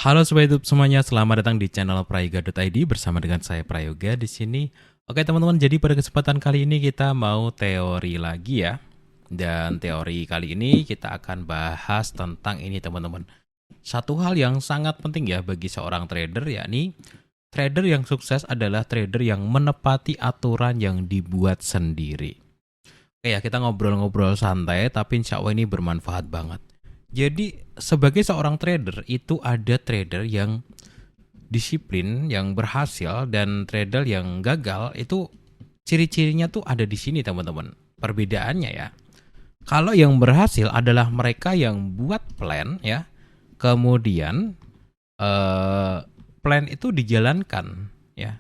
Halo Sobat YouTube semuanya, selamat datang di channel prayoga.id bersama dengan saya Prayoga di sini. Oke teman-teman, jadi pada kesempatan kali ini kita mau teori lagi ya. Dan teori kali ini kita akan bahas tentang ini teman-teman. Satu hal yang sangat penting ya bagi seorang trader, yakni trader yang sukses adalah trader yang menepati aturan yang dibuat sendiri. Oke ya, kita ngobrol-ngobrol santai tapi insya Allah ini bermanfaat banget. Jadi sebagai seorang trader itu ada trader yang disiplin, yang berhasil, dan trader yang gagal itu ciri-cirinya tuh ada di sini teman-teman. Perbedaannya ya. Kalau yang berhasil adalah mereka yang buat plan ya, kemudian plan itu dijalankan ya.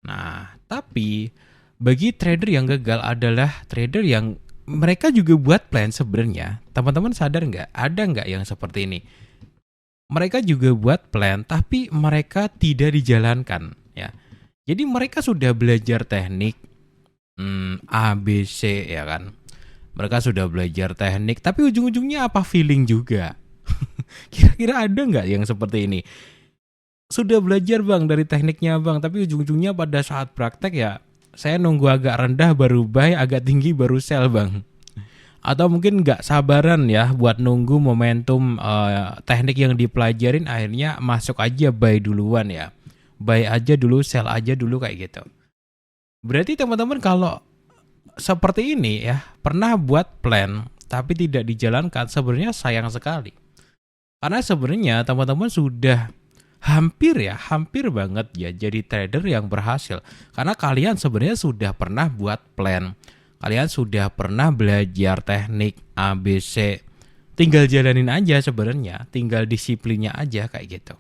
Nah, tapi bagi trader yang gagal adalah trader yang mereka juga buat plan sebenarnya. Teman-teman sadar nggak? Ada nggak yang seperti ini? Mereka juga buat plan, tapi mereka tidak dijalankan. Ya, jadi mereka sudah belajar teknik A, B, C ya kan. Mereka sudah belajar teknik, tapi ujung-ujungnya apa feeling juga. Kira-kira ada nggak yang seperti ini? Sudah belajar bang dari tekniknya bang, tapi ujung-ujungnya pada saat praktek ya saya nunggu agak rendah baru buy, agak tinggi baru sell bang. Atau mungkin nggak sabaran ya buat nunggu momentum teknik yang dipelajarin akhirnya masuk aja buy duluan ya. Buy aja dulu, sell aja dulu kayak gitu. Berarti teman-teman kalau seperti ini ya, pernah buat plan tapi tidak dijalankan, sebenarnya sayang sekali. Karena sebenarnya teman-teman sudah hampir banget ya jadi trader yang berhasil. Karena kalian sebenarnya sudah pernah buat plan. Kalian sudah pernah belajar teknik A, B, C. Tinggal jalanin aja sebenarnya, tinggal disiplinnya aja kayak gitu.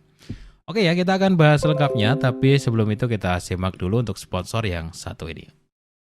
Oke ya, kita akan bahas lengkapnya, tapi sebelum itu kita simak dulu untuk sponsor yang satu ini.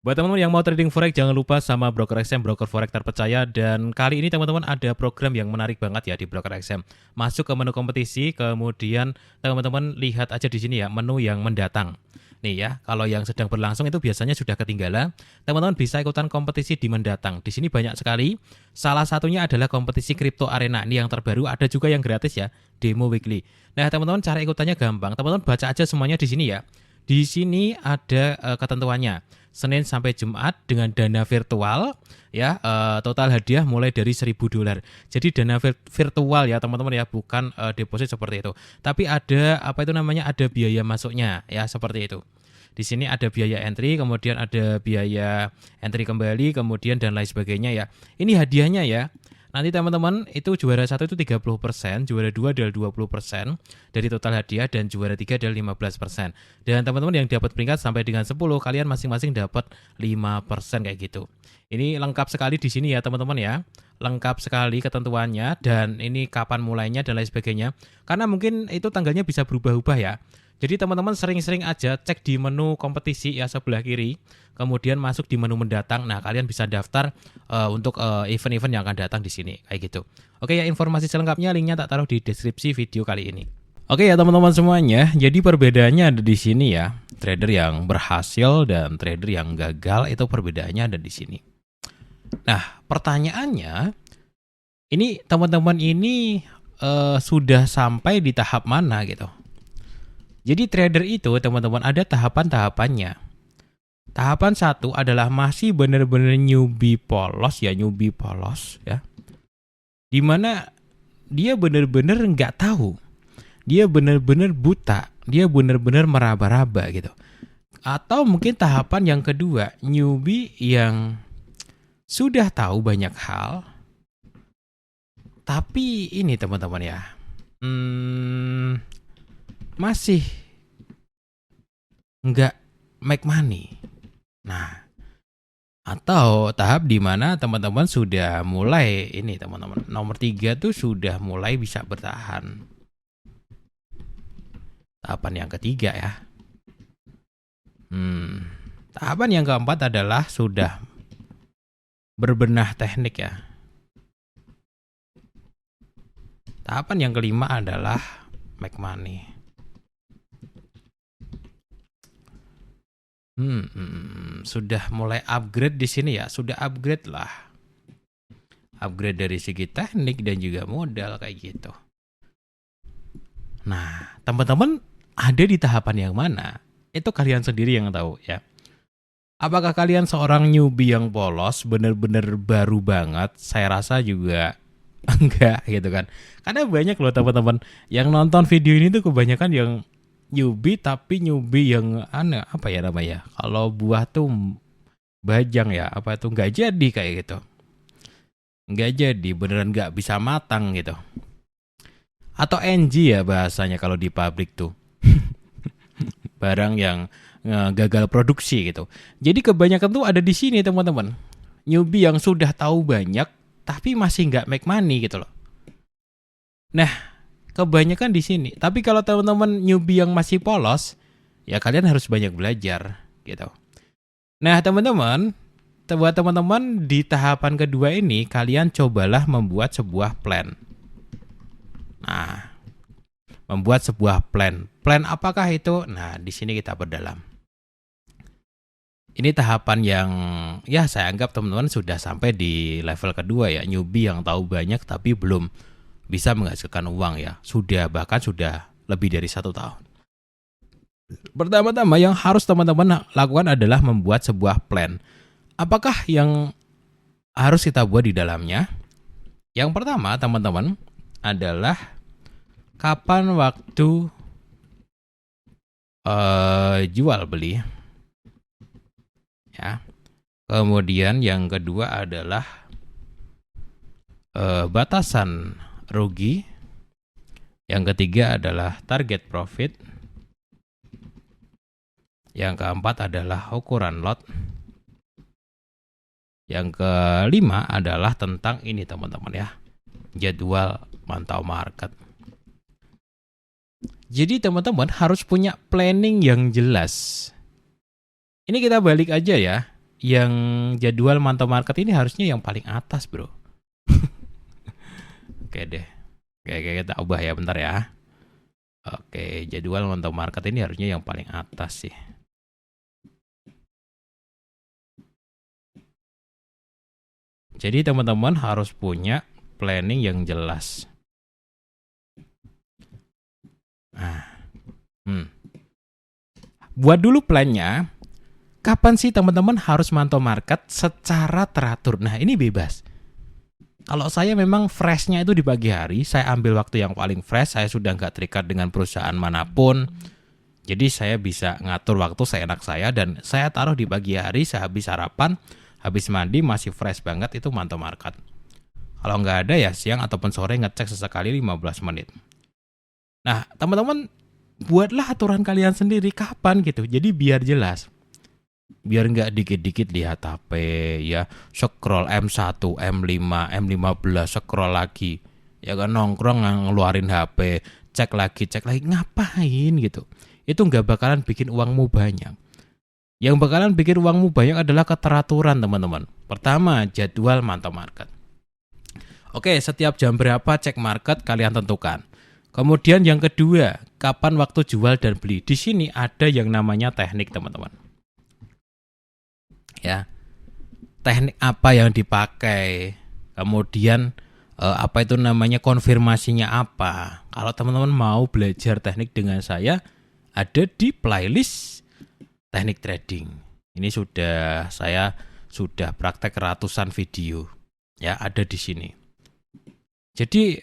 Buat teman-teman yang mau trading forex, jangan lupa sama Broker XM, broker forex terpercaya. Dan kali ini teman-teman ada program yang menarik banget ya di Broker XM. Masuk ke menu kompetisi, kemudian teman-teman lihat aja di sini ya menu yang mendatang. Nih ya, kalau yang sedang berlangsung itu biasanya sudah ketinggalan. Teman-teman bisa ikutan kompetisi di mendatang. Di sini banyak sekali. Salah satunya adalah kompetisi Crypto Arena. Ini yang terbaru, ada juga yang gratis ya, demo weekly. Nah, teman-teman cara ikutannya gampang. Teman-teman baca aja semuanya di sini ya. Di sini ada ketentuannya. Senin sampai Jumat dengan dana virtual ya, total hadiah mulai dari $1.000. Jadi dana virtual ya teman-teman ya, bukan deposit seperti itu. Tapi ada apa itu namanya, ada biaya masuknya ya seperti itu. Di sini ada biaya entry, kemudian ada biaya entry kembali, kemudian dan lain sebagainya ya. Ini hadiahnya ya. Nanti teman-teman itu juara 1 itu 30%, juara 2 adalah 20% dari total hadiah, dan juara 3 adalah 15%. Dan teman-teman yang dapat peringkat sampai dengan 10, kalian masing-masing dapat 5% kayak gitu. Ini lengkap sekali di sini ya teman-teman ya. Lengkap sekali ketentuannya, dan ini kapan mulainya dan lain sebagainya. Karena mungkin itu tanggalnya bisa berubah-ubah ya. Jadi teman-teman sering-sering aja cek di menu kompetisi ya sebelah kiri, kemudian masuk di menu mendatang. Nah, kalian bisa daftar untuk event-event yang akan datang di sini kayak gitu. Oke ya, informasi selengkapnya linknya tak taruh di deskripsi video kali ini. Oke ya teman-teman semuanya, jadi perbedaannya ada di sini ya. Trader yang berhasil dan trader yang gagal itu perbedaannya ada di sini. Nah, pertanyaannya, ini teman-teman ini sudah sampai di tahap mana gitu? Jadi trader itu teman-teman ada tahapan-tahapannya. Tahapan 1 adalah masih benar-benar newbie polos ya. Dimana dia benar-benar nggak tahu. Dia benar-benar buta. Dia benar-benar meraba-raba gitu. Atau mungkin tahapan yang kedua, newbie yang sudah tahu banyak hal. Tapi ini teman-teman ya. Masih nggak make money. Nah, atau tahap di mana teman-teman sudah mulai ini teman-teman. Nomor 3 tuh sudah mulai bisa bertahan. Tahapan yang ketiga ya. Tahapan yang keempat adalah sudah berbenah teknik ya. Tahapan yang kelima adalah make money. Sudah mulai upgrade di sini ya, sudah upgrade lah. Upgrade dari segi teknik dan juga modal kayak gitu. Nah, teman-teman ada di tahapan yang mana? Itu kalian sendiri yang tahu ya. Apakah kalian seorang newbie yang polos, bener-bener baru banget? Saya rasa juga enggak gitu kan. Karena banyak loh teman-teman yang nonton video ini tuh kebanyakan yang newbie, tapi newbie yang aneh, apa ya namanya? Kalau buah tuh bajang ya, apa tuh nggak jadi kayak gitu. Nggak jadi, beneran nggak bisa matang gitu. Atau NG ya bahasanya kalau di pabrik tuh. Barang yang gagal produksi gitu. Jadi kebanyakan tuh ada di sini teman-teman. Newbie yang sudah tahu banyak tapi masih nggak make money gitu loh. Nah, kebanyakan di sini. Tapi kalau teman-teman newbie yang masih polos, ya kalian harus banyak belajar gitu. Nah, teman-teman, buat teman-teman di tahapan kedua ini kalian cobalah membuat sebuah plan. Nah, membuat sebuah plan. Plan apakah itu? Nah, di sini kita perdalam. Ini tahapan yang ya saya anggap teman-teman sudah sampai di level kedua ya, newbie yang tahu banyak tapi belum bisa menghasilkan uang ya. Bahkan sudah lebih dari 1 tahun. Pertama-tama yang harus teman-teman lakukan adalah membuat sebuah plan. Apakah yang harus kita buat di dalamnya? Yang pertama teman-teman adalah kapan waktu jual beli ya. Kemudian yang kedua adalah batasan rugi. Yang ketiga adalah target profit. Yang keempat adalah ukuran lot. Yang kelima adalah tentang ini teman-teman ya, jadwal mantau market. Jadi teman-teman harus punya planning yang jelas. Ini kita balik aja ya. Yang jadwal mantau market ini harusnya yang paling atas bro. Oke deh. Oke, kita ubah ya bentar ya. Oke, jadwal mantau market ini harusnya yang paling atas sih. Jadi teman-teman harus punya planning yang jelas. Buat dulu plannya. Kapan sih teman-teman harus mantau market secara teratur? Nah ini bebas. Kalau saya memang freshnya itu di pagi hari, saya ambil waktu yang paling fresh, saya sudah nggak terikat dengan perusahaan manapun. Jadi saya bisa ngatur waktu seenak saya dan saya taruh di pagi hari, saya habis sarapan, habis mandi masih fresh banget itu mantau market. Kalau nggak ada ya siang ataupun sore ngecek sesekali 15 menit. Nah teman-teman buatlah aturan kalian sendiri kapan gitu, jadi biar jelas. Biar nggak dikit-dikit lihat HP ya, scroll M1, M5, M15, scroll lagi. Ya kan nongkrong ngeluarin HP, cek lagi, ngapain gitu. Itu nggak bakalan bikin uangmu banyak. Yang bakalan bikin uangmu banyak adalah keteraturan teman-teman. Pertama, jadwal mantau market. Oke, setiap jam berapa cek market kalian tentukan. Kemudian yang kedua, kapan waktu jual dan beli. Di sini ada yang namanya teknik teman-teman. Ya, teknik apa yang dipakai, kemudian apa itu namanya konfirmasinya apa. Kalau teman-teman mau belajar teknik dengan saya, ada di playlist teknik trading. Ini saya sudah praktek ratusan video, ya ada di sini. Jadi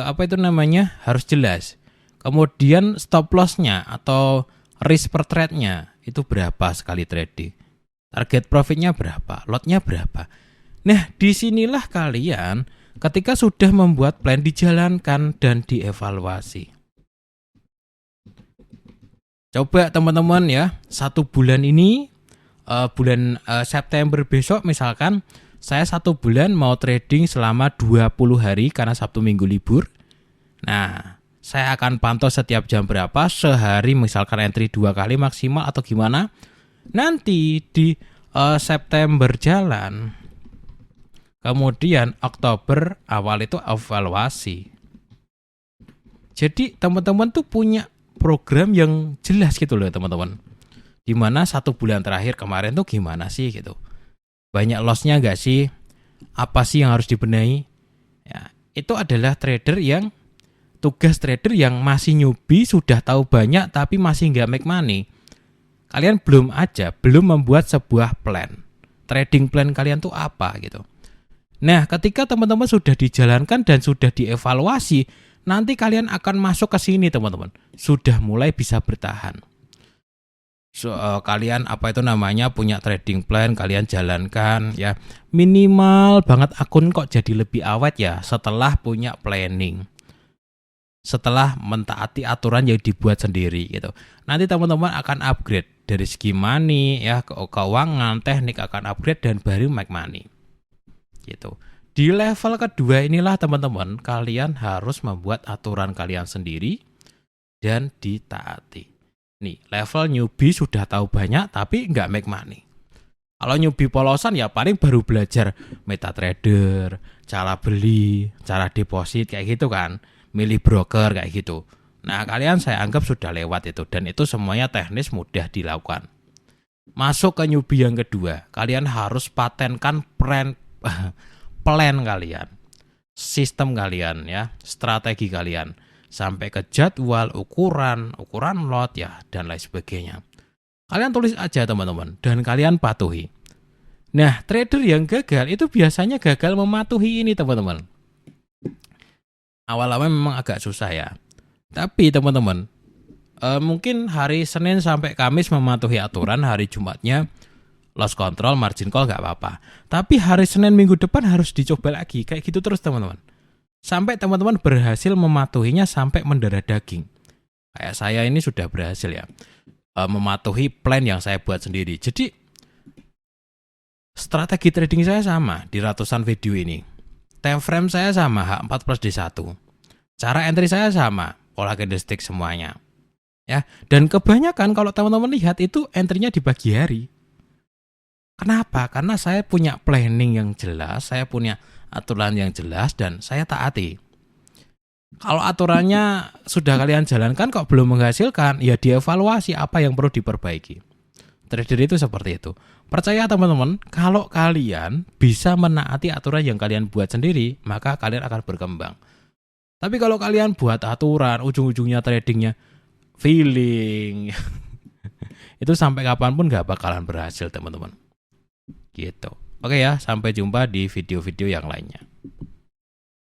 apa itu namanya harus jelas. Kemudian stop loss-nya atau risk per trade-nya itu berapa sekali trading. Target profitnya berapa, lotnya berapa. Nah, disinilah kalian ketika sudah membuat plan dijalankan dan dievaluasi. Coba teman-teman ya, 1 bulan ini, bulan September besok misalkan, saya 1 bulan mau trading selama 20 hari karena Sabtu Minggu libur. Nah, saya akan pantau setiap jam berapa, sehari misalkan entry 2 kali maksimal atau gimana. Nanti di September jalan, kemudian Oktober awal itu evaluasi. Jadi teman-teman tuh punya program yang jelas gitu loh teman-teman. Dimana 1 bulan terakhir kemarin tuh gimana sih gitu. Banyak lossnya gak sih? Apa sih yang harus dibenahi? Ya, itu adalah trader yang tugas trader yang masih newbie sudah tahu banyak tapi masih nggak make money. Kalian belum membuat sebuah plan. Trading plan kalian tuh apa gitu. Nah, ketika teman-teman sudah dijalankan dan sudah dievaluasi, nanti kalian akan masuk ke sini teman-teman. Sudah mulai bisa bertahan. Kalian punya trading plan, kalian jalankan ya. Minimal banget akun kok jadi lebih awet ya setelah punya planning. Setelah mentaati aturan yang dibuat sendiri gitu. Nanti teman-teman akan upgrade dari segi money ya, keuangan, teknik akan upgrade dan baru make money. Gitu. Di level kedua inilah teman-teman kalian harus membuat aturan kalian sendiri dan ditaati. Nih, level newbie sudah tahu banyak tapi nggak make money. Kalau newbie polosan ya paling baru belajar MetaTrader, cara beli, cara deposit kayak gitu kan, milih broker kayak gitu. Nah, kalian saya anggap sudah lewat itu dan itu semuanya teknis mudah dilakukan. Masuk ke newbie yang kedua, kalian harus patenkan plan kalian, sistem kalian ya, strategi kalian, sampai ke jadwal, ukuran lot ya, dan lain sebagainya. Kalian tulis aja teman-teman, dan kalian patuhi. Nah, trader yang gagal itu biasanya gagal mematuhi ini teman-teman. Awal-awal memang agak susah ya. Tapi teman-teman, mungkin hari Senin sampai Kamis mematuhi aturan, hari Jumatnya loss control, margin call gak apa-apa. Tapi hari Senin minggu depan harus dicoba lagi. Kayak gitu terus teman-teman. Sampai teman-teman berhasil mematuhinya sampai mendarah daging. Kayak saya ini sudah berhasil ya. Mematuhi plan yang saya buat sendiri. Jadi strategi trading saya sama di ratusan video ini. Time frame saya sama, H4+D1. Cara entry saya sama, pola candlestick semuanya. Ya, dan kebanyakan kalau teman-teman lihat itu entry-nya di pagi hari. Kenapa? Karena saya punya planning yang jelas, saya punya aturan yang jelas dan saya taati. Kalau aturannya sudah kalian jalankan kok belum menghasilkan, ya dievaluasi apa yang perlu diperbaiki. Trader itu seperti itu. Percaya teman-teman, kalau kalian bisa menaati aturan yang kalian buat sendiri, maka kalian akan berkembang. Tapi kalau kalian buat aturan, ujung-ujungnya tradingnya feeling, itu sampai kapanpun gak bakalan berhasil teman-teman. Gitu. Oke ya, sampai jumpa di video-video yang lainnya.